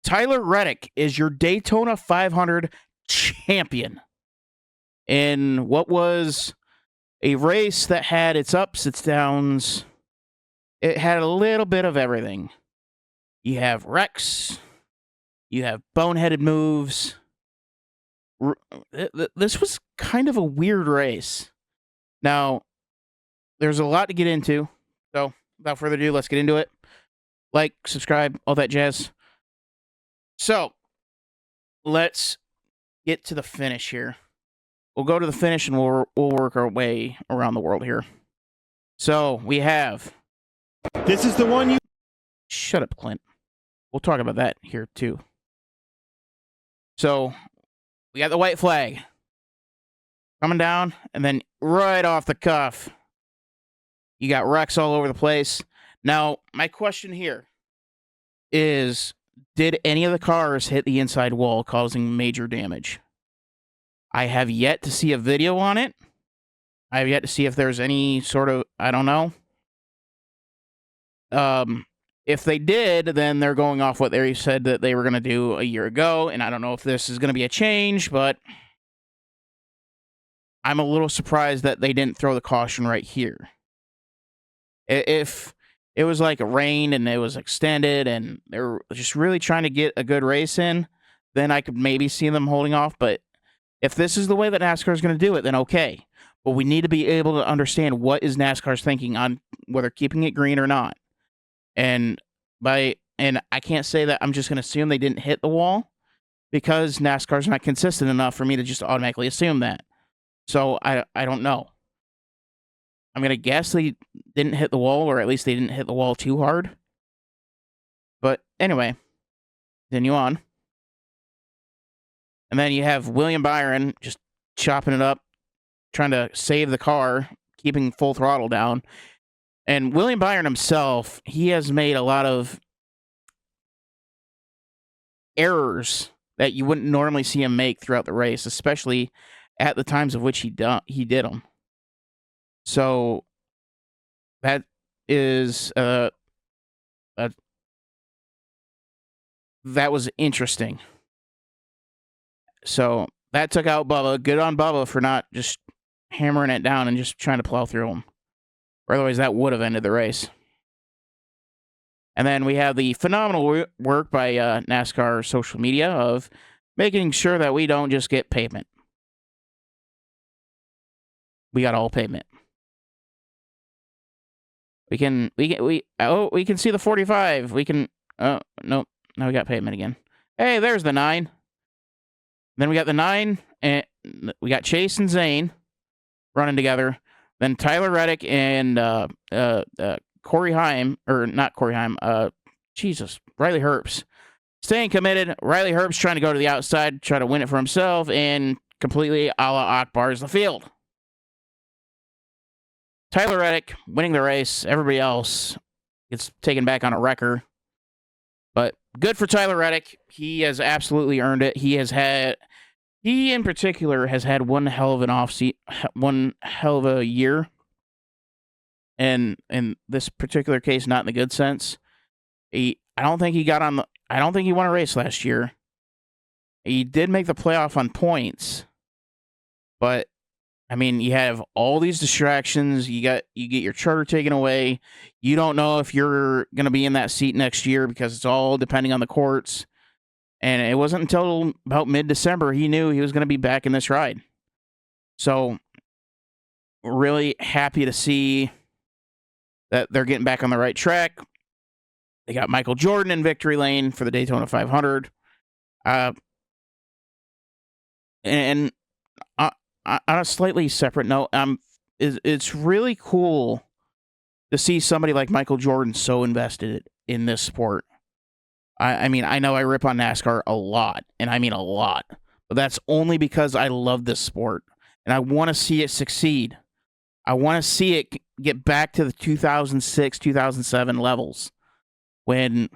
Tyler Reddick is your Daytona 500 champion in what was a race that had its ups, its downs. It had a little bit of everything. You have wrecks. You have boneheaded moves. This was kind of a weird race. Now, there's a lot to get into. So, without further ado, let's get into it. Like, subscribe, all that jazz. So, let's get to the finish here. We'll go to the finish and we'll work our way around the world here. So, we have... This is the one you... Shut up, Clint. We'll talk about that here, too. So, we got the white flag coming down, and then right off the cuff, you got wrecks all over the place. Now, my question here is, did any of the cars hit the inside wall, causing major damage? I have yet to see a video on it. I have yet to see if there's any sort of, I don't know. If they did, then they're going off what they said that they were going to do a year ago, and I don't know if this is going to be a change, but I'm a little surprised that they didn't throw the caution right here. If it was like a rain and it was extended and they were just really trying to get a good race in, then I could maybe see them holding off, but if this is the way that NASCAR is going to do it, then okay. But we need to be able to understand what is NASCAR's thinking on whether keeping it green or not. And I can't say that I'm just going to assume they didn't hit the wall because NASCAR's not consistent enough for me to just automatically assume that. So I don't know. I'm going to guess they didn't hit the wall, or at least they didn't hit the wall too hard. But anyway, continue on. And then you have William Byron just chopping it up, trying to save the car, keeping full throttle down. And William Byron himself, he has made a lot of errors that you wouldn't normally see him make throughout the race, especially at the times of which he did them. So that is that was interesting. So that took out Bubba. Good on Bubba for not just hammering it down and just trying to plow through him. Or otherwise, that would have ended the race. And then we have the phenomenal work by NASCAR social media of making sure that we don't just get pavement. We got all pavement. We can see the 45. We can, oh, nope. Now we got pavement again. Hey, there's the 9. Then we got the 9, and we got Chase and Zane running together. Then Tyler Reddick and Corey Heim, or not Corey Heim, Riley Herbst. Staying committed. Riley Herbst trying to go to the outside, try to win it for himself, and completely a la Akbar's the field. Tyler Reddick winning the race. Everybody else gets taken back on a wrecker. But good for Tyler Reddick. He has absolutely earned it. He in particular has had one hell of a year. And in this particular case, not in the good sense. I don't think he won a race last year. He did make the playoff on points. But I mean, you have all these distractions. You get your charter taken away. You don't know if you're going to be in that seat next year because it's all depending on the courts. And it wasn't until about mid-December he knew he was going to be back in this ride. So, really happy to see that they're getting back on the right track. They got Michael Jordan in victory lane for the Daytona 500. And on a slightly separate note, it's really cool to see somebody like Michael Jordan so invested in this sport. I mean, I know I rip on NASCAR a lot, and I mean a lot, but that's only because I love this sport, and I want to see it succeed. I want to see it get back to the 2006, 2007 levels when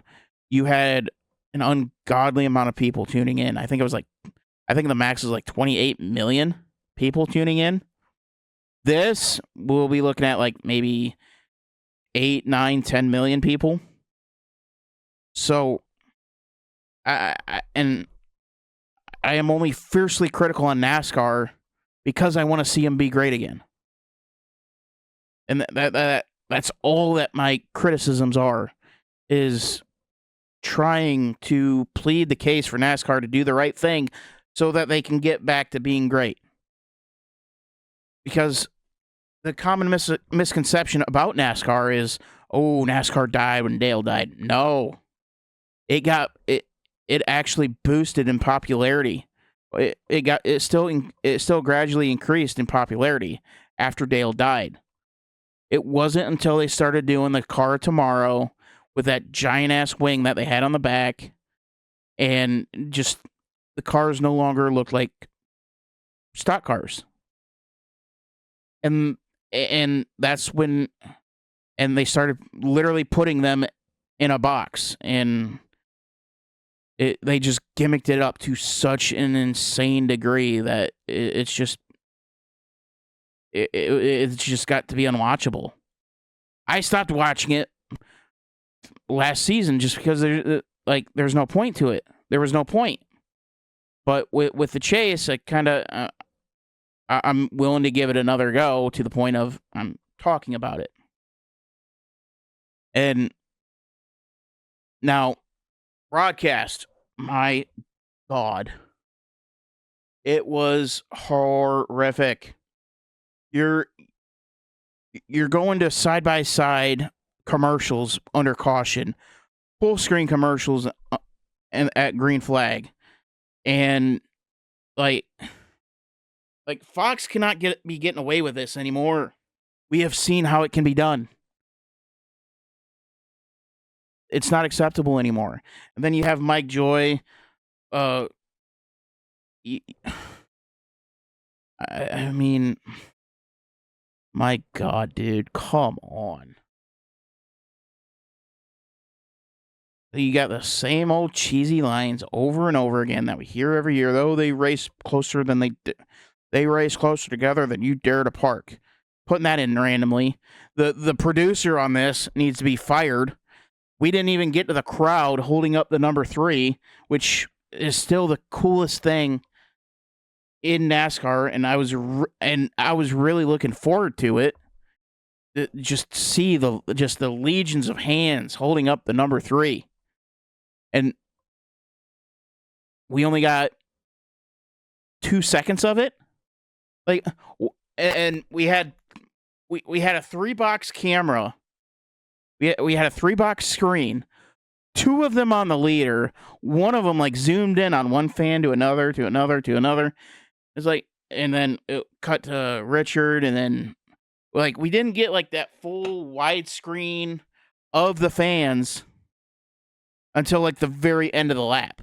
you had an ungodly amount of people tuning in. I think the max was like 28 million people tuning in. This, we'll be looking at like maybe 8, 9, 10 million people. So And I am only fiercely critical on NASCAR because I want to see them be great again. And that's all that my criticisms are, is trying to plead the case for NASCAR to do the right thing so that they can get back to being great. Because the common misconception about NASCAR is, oh, NASCAR died when Dale died. No, it actually boosted in popularity. It still gradually increased in popularity after Dale died. It wasn't until they started doing the car tomorrow with that giant ass wing that they had on the back, and just the cars no longer looked like stock cars. And that's when they started literally putting them in a box, and they just gimmicked it up to such an insane degree that it's just got to be unwatchable. I stopped watching it last season just because there's no point to it. There was no point. But with the chase, I kind of I'm willing to give it another go, to the point of I'm talking about it. And now, broadcast, my God, it was horrific. You're going to side-by-side commercials under caution, full screen commercials and at green flag, and like Fox cannot be getting away with this anymore. We have seen how it can be done. It's not acceptable anymore. And then you have Mike Joy. I mean, my God, dude, come on. You got the same old cheesy lines over and over again that we hear every year. Though they race closer than they race closer together than you dare to park. Putting that in randomly. The producer on this needs to be fired. We didn't even get to the crowd holding up the number 3, which is still the coolest thing in NASCAR, and I was really looking forward to it. Just see the legions of hands holding up the number 3, and we only got 2 seconds of it. And we had a 3-box camera. We had a 3-box screen, 2 of them on the leader, one of them zoomed in on one fan to another, to another, to another. It's and then it cut to Richard, and then we didn't get that full widescreen of the fans until the very end of the lap.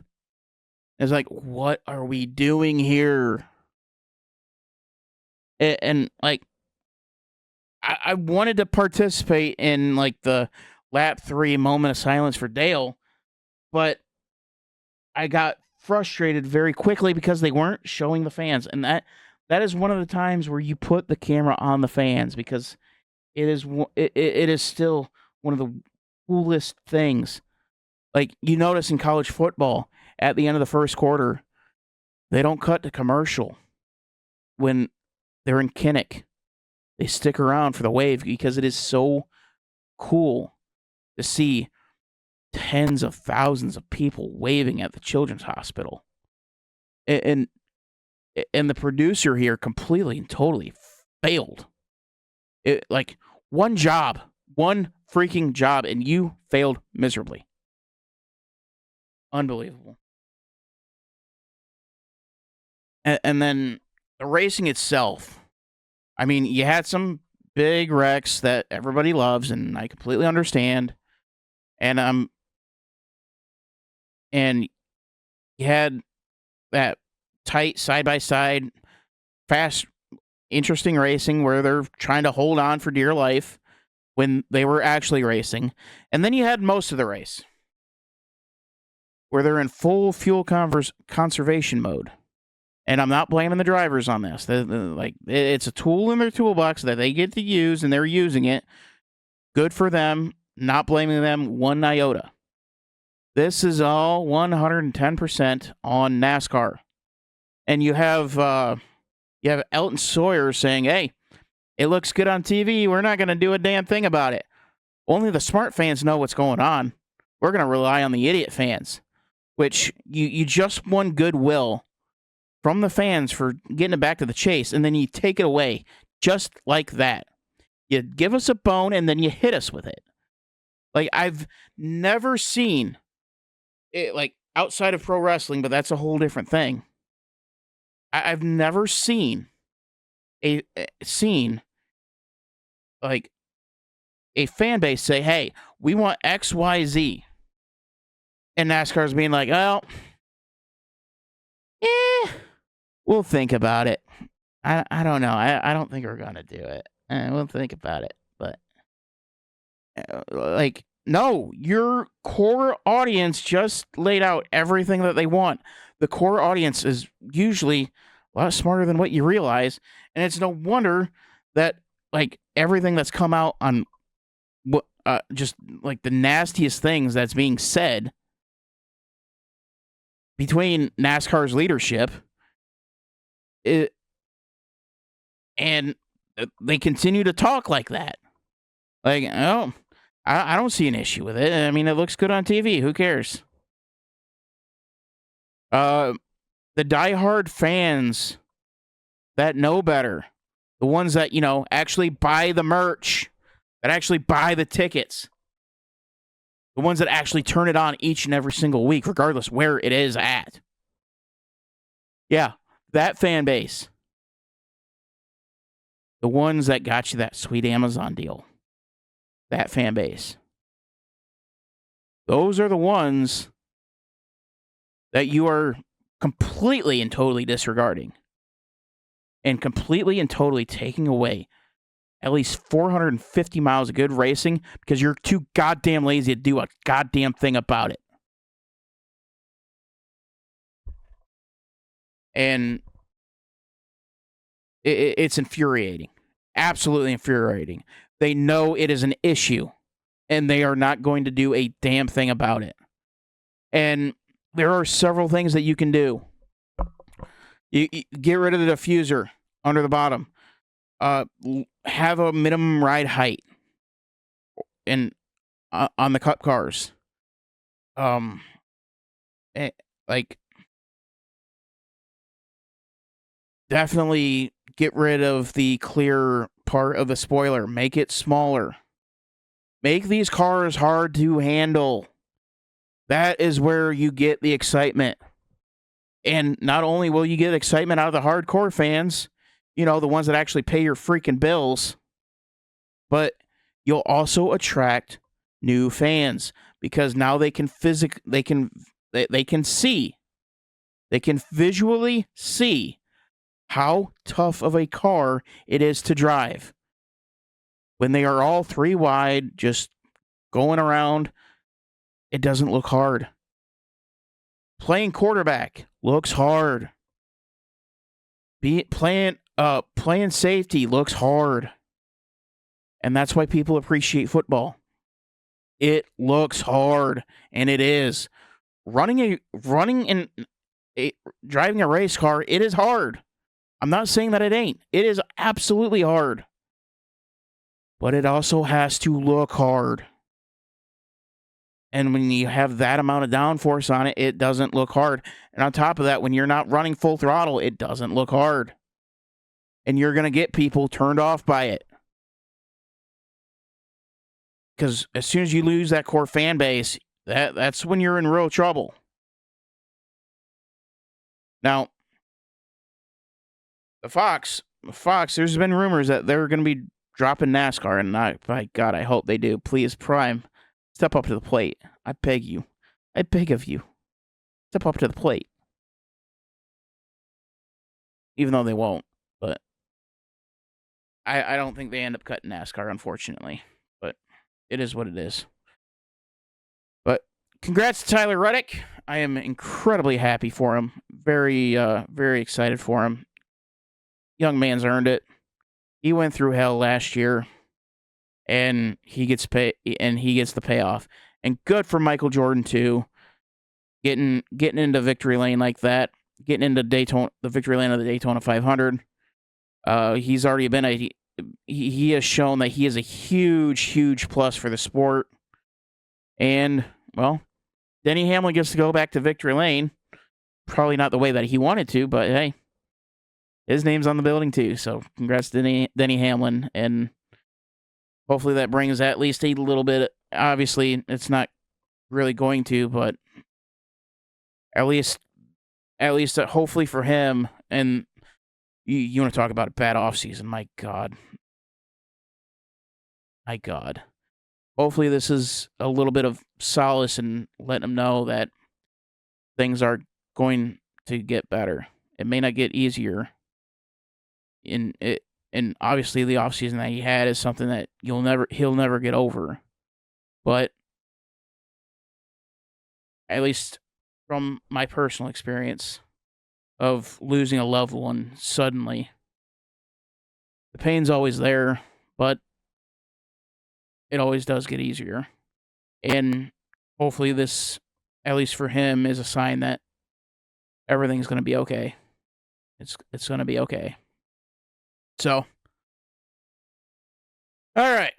It's what are we doing here? And I wanted to participate in the lap 3 moment of silence for Dale, but I got frustrated very quickly because they weren't showing the fans, and that is one of the times where you put the camera on the fans, because it is still one of the coolest things. You notice in college football, at the end of the first quarter, they don't cut to commercial when they're in Kinnick. They stick around for the wave because it is so cool to see tens of thousands of people waving at the children's hospital. And the producer here completely and totally failed. One freaking job, and you failed miserably. Unbelievable. And then the racing itself. I mean, you had some big wrecks that everybody loves, and I completely understand. And you had that tight side-by-side, fast, interesting racing where they're trying to hold on for dear life when they were actually racing. And then you had most of the race where they're in full fuel conservation mode. And I'm not blaming the drivers on this. It's a tool in their toolbox that they get to use, and they're using it. Good for them. Not blaming them one iota. This is all 110% on NASCAR. And you have Elton Sawyer saying, "Hey, it looks good on TV. We're not going to do a damn thing about it. Only the smart fans know what's going on. We're going to rely on the idiot fans," which you just won goodwill from the fans for getting it back to the chase, and then you take it away just like that. You give us a bone, and then you hit us with it. Like, I've never seen it, like, outside of pro wrestling, but that's a whole different thing. I've never seen like a fan base say, "Hey, we want XYZ," and NASCAR's being like, "Well, we'll think about it." I don't know. I don't think we're gonna do it. We'll think about it, but like, no, your core audience just laid out everything that they want. The core audience is usually a lot smarter than what you realize, and it's no wonder that, like, everything that's come out on what just like the nastiest things that's being said between NASCAR's leadership, and they continue to talk like that. Like, oh, I don't see an issue with it. I mean, it looks good on TV. Who cares? The diehard fans that know better, the ones that, actually buy the merch, that actually buy the tickets, the ones that actually turn it on each and every single week, regardless where it is at. Yeah, that fan base. The ones that got you that sweet Amazon deal. That fan base. Those are the ones that you are completely and totally disregarding. And completely and totally taking away at least 450 miles of good racing because you're too goddamn lazy to do a goddamn thing about it. And it's infuriating. Absolutely infuriating. They know it is an issue, and they are not going to do a damn thing about it. And there are several things that you can do. You get rid of the diffuser under the bottom. Have a minimum ride height on the cup cars. Definitely get rid of the clear part of the spoiler. Make it smaller. Make these cars hard to handle. That is where you get the excitement. And not only will you get excitement out of the hardcore fans, the ones that actually pay your freaking bills, but you'll also attract new fans because now they can visually see how tough of a car it is to drive. When they are all three wide, just going around, it doesn't look hard. Playing quarterback looks hard. Playing safety looks hard. And that's why people appreciate football. It looks hard, and it is. Driving a race car, it is hard. I'm not saying that it ain't. It is absolutely hard. But it also has to look hard. And when you have that amount of downforce on it, it doesn't look hard. And on top of that, when you're not running full throttle, it doesn't look hard. And you're going to get people turned off by it. Because as soon as you lose that core fan base, that's when you're in real trouble. Now, the Fox, there's been rumors that they're going to be dropping NASCAR, and by God, I hope they do. Please, Prime, step up to the plate. I beg you. I beg of you. Step up to the plate. Even though they won't, but I don't think they end up cutting NASCAR, unfortunately. But it is what it is. But congrats to Tyler Reddick. I am incredibly happy for him. Very, very excited for him. Young man's earned it. He went through hell last year, and he gets the payoff. And good for Michael Jordan too. getting into victory lane like that, getting into Daytona, the victory lane of the Daytona 500. He's already been he has shown that he is a huge plus for the sport. And, well, Denny Hamlin gets to go back to victory lane. Probably not the way that he wanted to, but hey, his name's on the building too. So congrats to Denny Hamlin. And hopefully that brings at least a little bit. Obviously, it's not really going to, but at least hopefully for him. And you want to talk about a bad offseason. My God. Hopefully this is a little bit of solace and letting him know that things are going to get better. It may not get easier. And obviously the offseason that he had is something that he'll never get over. But at least from my personal experience of losing a loved one suddenly, the pain's always there, but it always does get easier. And hopefully this, at least for him, is a sign that everything's going to be okay. It's going to be okay. So, all right.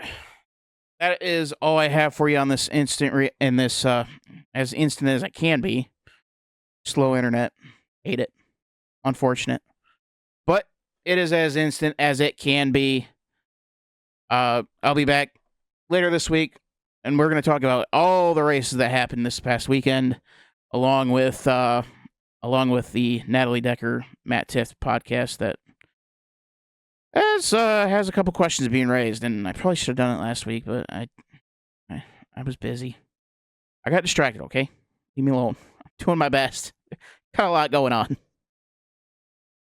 That is all I have for you on this instant as instant as it can be. Slow internet. Hate it. Unfortunate. But it is as instant as it can be. I'll be back later this week, and we're going to talk about all the races that happened this past weekend, along with the Natalie Decker, Matt Tiff podcast that has a couple questions being raised, and I probably should have done it last week, but I was busy. I got distracted, okay? Leave me alone. I'm doing my best. Got a lot going on.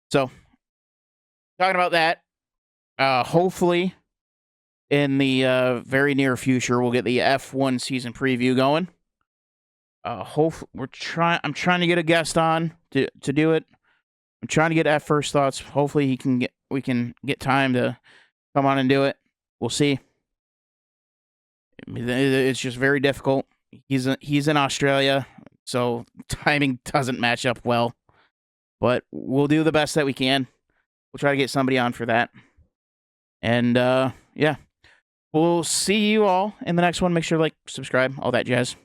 So, talking about that, hopefully in the very near future, we'll get the F1 season preview going. I'm trying to get a guest on to do it. I'm trying to get at First Thoughts. Hopefully we can get time to come on and do it. We'll see. It's just very difficult. He's in Australia, so timing doesn't match up well. But we'll do the best that we can. We'll try to get somebody on for that. And yeah. We'll see you all in the next one. Make sure to like, subscribe, all that jazz.